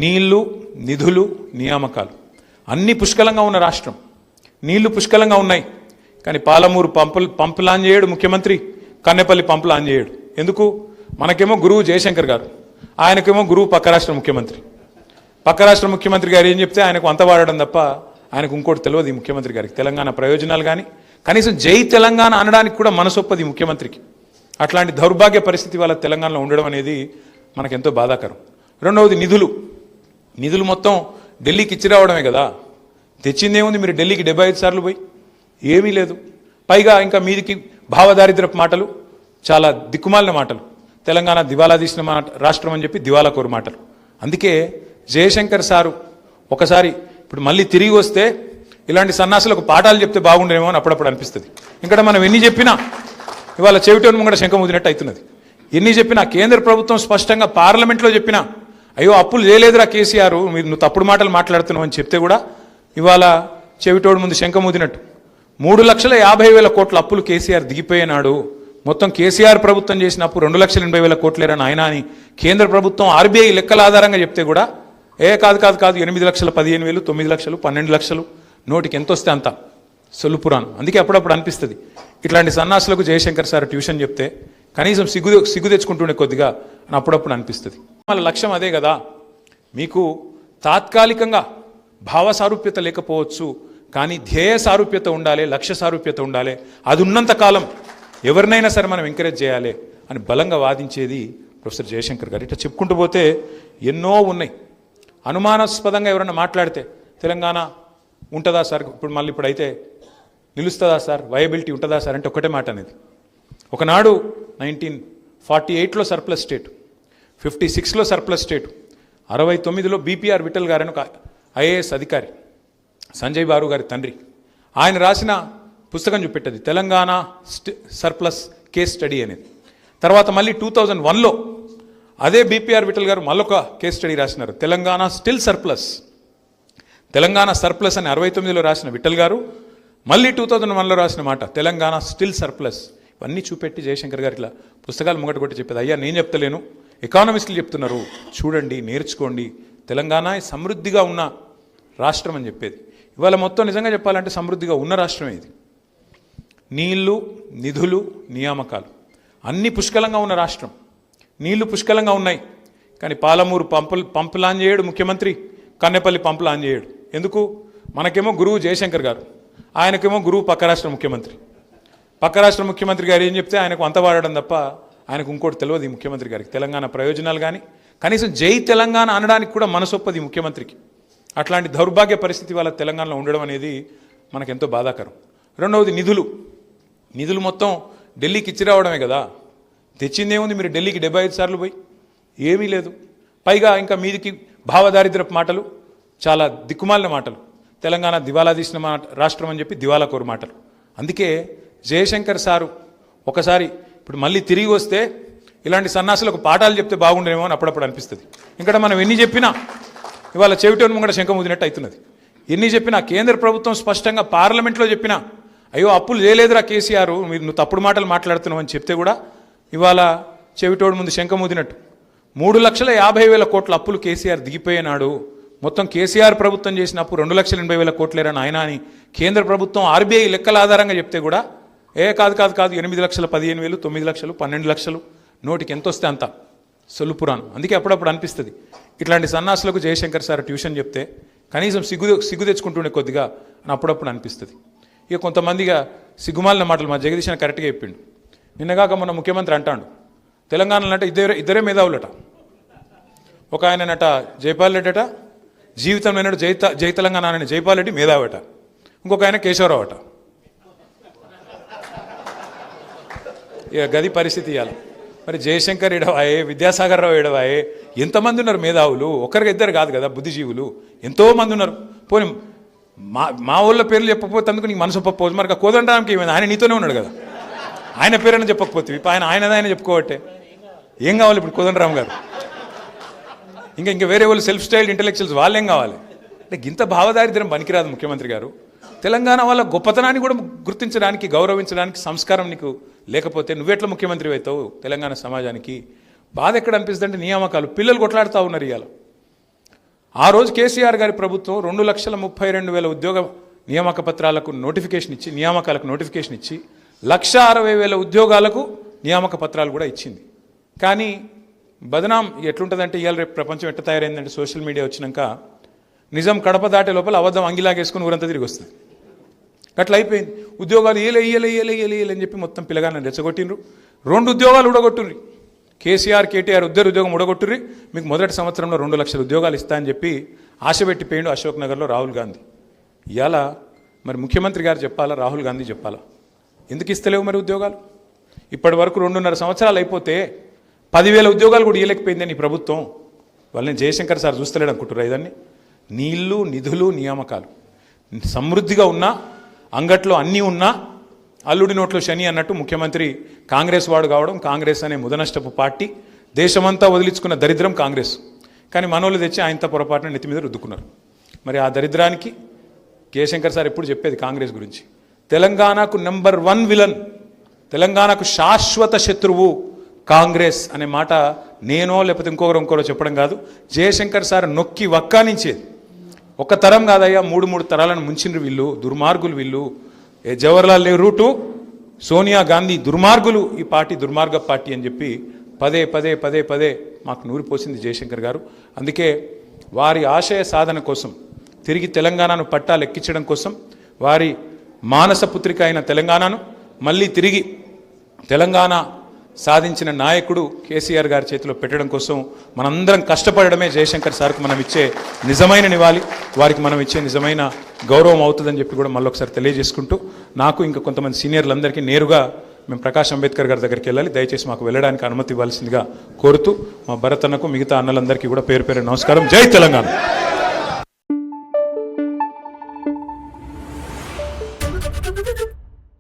నీళ్లు, నిధులు, నియామకాలు అన్ని పుష్కలంగా ఉన్న రాష్ట్రం. నీళ్లు పుష్కలంగా ఉన్నాయి, కానీ పాలమూరు పంపులు ఆన్ చేయడు ముఖ్యమంత్రి, కన్నెపల్లి పంపులు ఆన్ చేయడు. ఎందుకు? మనకేమో గురువు జయశంకర్ గారు, ఆయనకేమో గురువు పక్క రాష్ట్ర ముఖ్యమంత్రి. పక్క రాష్ట్ర ముఖ్యమంత్రి గారు ఏం చెప్తే ఆయనకు అంత వాడడం తప్ప ఆయనకు ఇంకోటి తెలియదు ఈ ముఖ్యమంత్రి గారికి. తెలంగాణ ప్రయోజనాలు కానీ కనీసం జై తెలంగాణ అనడానికి కూడా మనసొప్పది ముఖ్యమంత్రికి. అట్లాంటి దౌర్భాగ్య పరిస్థితి వాళ్ళ తెలంగాణలో ఉండడం అనేది మనకెంతో బాధాకరం. రెండవది నిధులు మొత్తం ఢిల్లీకి ఇచ్చి రావడమే కదా. తెచ్చిందేముంది? మీరు ఢిల్లీకి 75 సార్లు పోయి ఏమీ లేదు. పైగా ఇంకా మీదికి భావదారిద్రపు మాటలు, చాలా దిక్కుమాలిన మాటలు, తెలంగాణ దివాలా తీసిన రాష్ట్రం అని చెప్పి దివాలా కోరు మాటలు. అందుకే జయశంకర్ సారు ఒకసారి ఇప్పుడు మళ్ళీ తిరిగి వస్తే ఇలాంటి సన్నాసులకు పాఠాలు చెప్తే బాగుండేమో అని అప్పుడప్పుడు అనిపిస్తుంది. ఇక్కడ మనం ఎన్ని చెప్పినా ఇవాళ చెవిటోని ముంగట శంఖ ముదినట్టు అవుతున్నది. ఎన్ని చెప్పినా కేంద్ర ప్రభుత్వం స్పష్టంగా పార్లమెంట్లో చెప్పినా అయ్యో అప్పులు చేయలేదురా కేసీఆర్, నువ్వు తప్పుడు మాటలు మాట్లాడుతున్నావు అని చెప్తే కూడా ఇవాళ చెవిటోడు ముందు శంఖ ముదినట్టు 3,50,000 కోట్ల అప్పులు కేసీఆర్ దిగిపోయినాడు. మొత్తం కేసీఆర్ ప్రభుత్వం చేసిన అప్పు 2,80,000 కోట్లేరా నాయన అని కేంద్ర ప్రభుత్వం ఆర్బీఐ లెక్కల ఆధారంగా చెప్తే కూడా కాదు 8,15,000, 9 లక్షలు, 12 లక్షలు, నోటికి ఎంత వస్తే అంత సొల్లుపురాను. అందుకే అప్పుడప్పుడు అనిపిస్తుంది ఇట్లాంటి సన్నాసులకు జయశంకర్ సార్ ట్యూషన్ చెప్తే కనీసం సిగ్గు తెచ్చుకుంటుండే కొద్దిగా అని అప్పుడప్పుడు అనిపిస్తుంది. వాళ్ళ లక్ష్యం అదే కదా. మీకు తాత్కాలికంగా భావ సారూప్యత లేకపోవచ్చు, కానీ ధ్యేయ సారూప్యత ఉండాలి, లక్ష్య సారూప్యత ఉండాలి. అది ఉన్నంతకాలం ఎవరినైనా సరే మనం ఎంకరేజ్ చేయాలి అని బలంగా వాదించేది ప్రొఫెసర్ జయశంకర్ గారు. ఇట్లా చెప్పుకుంటూ పోతే ఎన్నో ఉన్నాయి. అనుమానాస్పదంగా ఎవరైనా మాట్లాడితే తెలంగాణ ఉంటుందా సార్, ఇప్పుడైతే నిలుస్తుందా సార్, వయబిలిటీ ఉంటుందా సార్ అంటే ఒకటే మాట అనేది. ఒకనాడు 1948లో సర్ప్లస్ స్టేట్, 56లో సర్ప్లస్ స్టేట్, 69లో బీపీఆర్ విఠల్ గారని ఒక ఐఏఎస్ అధికారి, సంజయ్ బారు గారి తండ్రి, ఆయన రాసిన పుస్తకం చూపెట్టది తెలంగాణ సర్ప్లస్ కేస్ స్టడీ అనేది. తర్వాత మళ్ళీ 2001లో అదే బీపీఆర్ విఠల్ గారు మళ్ళొక కేస్ స్టడీ రాసినారు, Telangana still surplus. Telangana surplus అని 69లో రాసిన విఠల్ గారు మళ్ళీ 2001లో రాసిన మాట తెలంగాణ స్టిల్ సర్ప్లస్. ఇవన్నీ చూపెట్టి జయశంకర్ గారు ఇట్లా పుస్తకాలు ముంగట కొట్టి చెప్పేది, అయ్యా నేను చెప్తలేను, ఎకానమిస్టులు చెప్తున్నారు, చూడండి, నేర్చుకోండి, తెలంగాణ సమృద్ధిగా ఉన్న రాష్ట్రం అని చెప్పేది. ఇవాళ మొత్తం నిజంగా చెప్పాలంటే సమృద్ధిగా ఉన్న రాష్ట్రమే ఇది. నీళ్లు, నిధులు, నియామకాలు అన్ని పుష్కలంగా ఉన్న రాష్ట్రం. నీళ్లు పుష్కలంగా ఉన్నాయి, కానీ పాలమూరు పంపులు ఆన్ చేయడు ముఖ్యమంత్రి, కన్నెపల్లి పంపులు ఆన్ చేయడు. ఎందుకు? మనకేమో గురువు జయశంకర్ గారు, ఆయనకేమో గురువు పక్క రాష్ట్ర ముఖ్యమంత్రి. పక్క రాష్ట్ర ముఖ్యమంత్రి గారు ఏం చెప్తే ఆయనకు అంత వాడడం తప్ప ఆయనకు ఇంకోటి తెలియదు ఈ ముఖ్యమంత్రి గారికి. తెలంగాణ ప్రయోజనాలు కానీ కనీసం జై తెలంగాణ అనడానికి కూడా మనసొప్పది ఈ ముఖ్యమంత్రికి. అట్లాంటి దౌర్భాగ్య పరిస్థితి వాళ్ళ తెలంగాణలో ఉండడం అనేది మనకెంతో బాధాకరం. రెండవది నిధులు మొత్తం ఢిల్లీకి ఇచ్చి రావడమే కదా. తెచ్చిందేముంది? మీరు ఢిల్లీకి 75 సార్లు పోయి ఏమీ లేదు. పైగా ఇంకా మీదికి భావదారిద్రపు మాటలు, చాలా దిక్కుమాలిన మాటలు, తెలంగాణ దివాలా తీసిన రాష్ట్రం అని చెప్పి దివాలా కోరు మాటలు. అందుకే జయశంకర్ సారు ఒకసారి ఇప్పుడు మళ్ళీ తిరిగి వస్తే ఇలాంటి సన్నాసులకు పాఠాలు చెప్తే బాగుండేమో అని అప్పుడప్పుడు అనిపిస్తుంది. ఇక్కడ మనం ఎన్ని చెప్పినా ఇవాళ చెవిటోని ముంగట శంఖ ముదినట్టు అవుతున్నది. ఎన్ని చెప్పినా కేంద్ర ప్రభుత్వం స్పష్టంగా పార్లమెంట్లో చెప్పినా అయ్యో అప్పులు చేయలేదురా కేసీఆర్, నువ్వు తప్పుడు మాటలు మాట్లాడుతున్నావు అని చెప్తే కూడా ఇవాళ చెవిటోడు ముందు శంఖ ముదినట్టు 3,50,000 కోట్ల అప్పులు కేసీఆర్ దిగిపోయినాడు. మొత్తం కేసీఆర్ ప్రభుత్వం చేసిన అప్పు 2,80,000 కోట్లేరా నాయన అని కేంద్ర ప్రభుత్వం ఆర్బీఐ లెక్కల ఆధారంగా చెప్తే కూడా కాదు 8,15,000, 9 లక్షలు, 12 లక్షలు, నోటికి ఎంత వస్తే అంత సొల్లుపురాను. అందుకే అప్పుడప్పుడు అనిపిస్తుంది ఇట్లాంటి సన్నాసులకు జయశంకర్ సార్ ట్యూషన్ చెప్తే కనీసం సిగ్గు తెచ్చుకుంటుండే కొద్దిగా అని అప్పుడప్పుడు అనిపిస్తుంది. ఇక కొంతమందిగా సిగ్గుమాలిన మాటలు మా జగదీష్ అని కరెక్ట్గా చెప్పిండు. నిన్నగాక మొన్న ముఖ్యమంత్రి అంటాడు తెలంగాణలో అంటే ఇద్దరే మేధావులట. ఒక ఆయనట జైపాల్ రెడ్డి అట, జీవితం అయినాడు జై తెలంగాణ అని జైపాల్ రెడ్డి మేధావట. ఇంకొక ఆయన కేశవరావు అట. ఇక గది పరిస్థితి ఇవ్వాలి. మరి జయశంకర్ ఎడవాయే, విద్యాసాగర్ రావు ఎడవాయే, ఎంతమంది ఉన్నారు మేధావులు? ఒకరికి ఇద్దరు కాదు కదా బుద్ధిజీవులు, ఎంతోమంది ఉన్నారు. పోనీ మా ఊళ్ళ పేర్లు చెప్పకపోతే అందుకు నీకు మనసు ఒప్పకపోవచ్చు. మరి కోదండరాంకి ఏమైంది? ఆయన నీతోనే ఉన్నాడు కదా, ఆయన పేరైనా చెప్పకపోతే ఆయన చెప్పుకోవట్టే ఏం కావాలి ఇప్పుడు కోదండరాం గారు? ఇంకా వేరే వాళ్ళు సెల్ఫ్ స్టైల్డ్ ఇంటెలెక్చువల్స్ వాళ్ళు ఏం కావాలి? అంటే ఇంత భావదారిద్ర్యం పనికిరాదు ముఖ్యమంత్రి గారు. తెలంగాణ వాళ్ళ గొప్పతనాన్ని కూడా గుర్తించడానికి, గౌరవించడానికి సంస్కారం నీకు లేకపోతే నువ్వెట్లా ముఖ్యమంత్రి అవుతావు తెలంగాణ సమాజానికి? బాధ ఎక్కడ అనిపిస్తుంది అంటే నియామకాలు, పిల్లలు కొట్లాడుతూ ఉన్నారు. ఇవాళ ఆ రోజు కేసీఆర్ గారి ప్రభుత్వం 2,32,000 ఉద్యోగ నియామక పత్రాలకు నోటిఫికేషన్ ఇచ్చి నియామకాలకు నోటిఫికేషన్ ఇచ్చి 1,60,000 ఉద్యోగాలకు నియామక పత్రాలు కూడా ఇచ్చింది. కానీ బదనాం ఎట్లుంటుందంటే ఇవాళ రేపు ప్రపంచం ఎట్ట తయారైందంటే సోషల్ మీడియా వచ్చినాక నిజం కడప దాటే లోపల అబద్ధం అంగిలాగేసుకుని ఊరంతా తిరిగి వస్తుంది. అట్లా అయిపోయింది. ఉద్యోగాలు ఏలే అని చెప్పి మొత్తం పిల్లగానే రెచ్చగొట్టిండ్రు. 2 ఉద్యోగాలు ఊడగొట్టుండ్రి. కేసీఆర్ కేటీఆర్ ఉద్యోగం ఊడగొట్టుర్రి. మీకు మొదటి సంవత్సరంలో 2 లక్షల ఉద్యోగాలు ఇస్తా అని చెప్పి ఆశ పెట్టిపోయిండు అశోక్ నగర్లో రాహుల్ గాంధీ. ఇవాళ మరి ముఖ్యమంత్రి గారు చెప్పాలా, రాహుల్ గాంధీ చెప్పాలా? ఎందుకు ఇస్తలేవు మరి ఉద్యోగాలు? ఇప్పటి వరకు 2.5 సంవత్సరాలు అయిపోతే 10,000 ఉద్యోగాలు కూడా ఇవ్వలేకపోయిందని ఈ ప్రభుత్వం. వాళ్ళని జయశంకర్ సార్ చూస్తలేడు అనుకుంటున్నారు. ఇదాన్ని నీళ్లు, నిధులు, నియామకాలు సమృద్ధిగా ఉన్నా, అంగట్లో అన్నీ ఉన్నా, అల్లుడి నోట్లో శని అన్నట్టు ముఖ్యమంత్రి కాంగ్రెస్ వాడు కావడం, కాంగ్రెస్ అనే ముదనష్టపు పార్టీ, దేశమంతా వదిలించుకున్న దరిద్రం కాంగ్రెస్. కానీ మనోళ్ళు తెచ్చి ఆయనతో పొరపాటున నెత్తి మీద రుద్దుకున్నారు. మరి ఆ దరిద్రానికి జయశంకర్ సార్ ఎప్పుడు చెప్పేది కాంగ్రెస్ గురించి, తెలంగాణకు నెంబర్ 1 విలన్, తెలంగాణకు శాశ్వత శత్రువు కాంగ్రెస్ అనే మాట నేనో లేకపోతే ఇంకొకరో చెప్పడం కాదు, జయశంకర్ సార్ నొక్కి వక్కానించేది. ఒక తరం కాదయ్యా, 3 తరాలను ముంచిండ్రు వీళ్ళు, దుర్మార్గులు వీళ్ళు. జవహర్లాల్ నెహ్రూ టు సోనియా గాంధీ దుర్మార్గులు, ఈ పార్టీ దుర్మార్గ పార్టీ అని చెప్పి పదే మాకు నూరిపోసింది జయశంకర్ గారు. అందుకే వారి ఆశయ సాధన కోసం, తిరిగి తెలంగాణను పట్టాలు ఎక్కించడం కోసం, వారి మానస పుత్రిక అయిన తెలంగాణను మళ్ళీ తిరిగి తెలంగాణ సాధించిన నాయకుడు కేసీఆర్ గారి చేతిలో పెట్టడం కోసం మనందరం కష్టపడడమే జయశంకర్ సార్కు మనం ఇచ్చే నిజమైన నివాళి, వారికి మనం ఇచ్చే నిజమైన గౌరవం అవుతుందని చెప్పి కూడా మళ్ళీ ఒకసారి తెలియజేసుకుంటూ, నాకు ఇంకా కొంతమంది సీనియర్లందరికీ నేరుగా మేము ప్రకాష్ అంబేద్కర్ గారి దగ్గరికి వెళ్ళాలి, దయచేసి మాకు వెళ్ళడానికి అనుమతి ఇవ్వాల్సిందిగా కోరుతూ, మా భరత్ అన్నకు మిగతా అన్నలందరికీ కూడా పేరు పేరు నమస్కారం. జై తెలంగాణ.